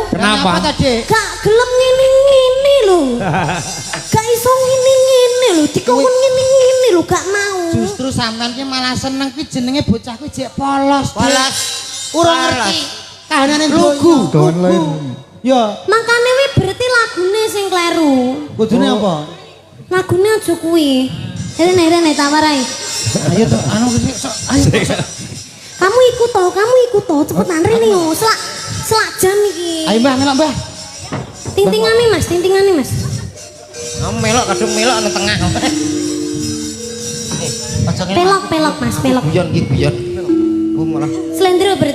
Kenapa tadi? Gak gelem ngene-ngene lho. Gak iso ngene-ngene lho, dikongkon ngene-ngene lho, gak mau. Justru sampean ki malah seneng ki jenenge bocah ki jek polos. Polos. Urung ngerti kahanane lugu. Ya, Makane wi berarti lagune sing kleru. kudune apa? Lagune aja kuwi. Rene tak warai. Ayo to, anu ayo. Kamu ikut toh, cepetan rene yo. Selak jam iki. Ayo Mbah, melok Mbah. Tintingane Mas. Kamu melok kadung melok nang tengah. Pelok Mas, pelok. Guyon iki guyon. Malah Slendro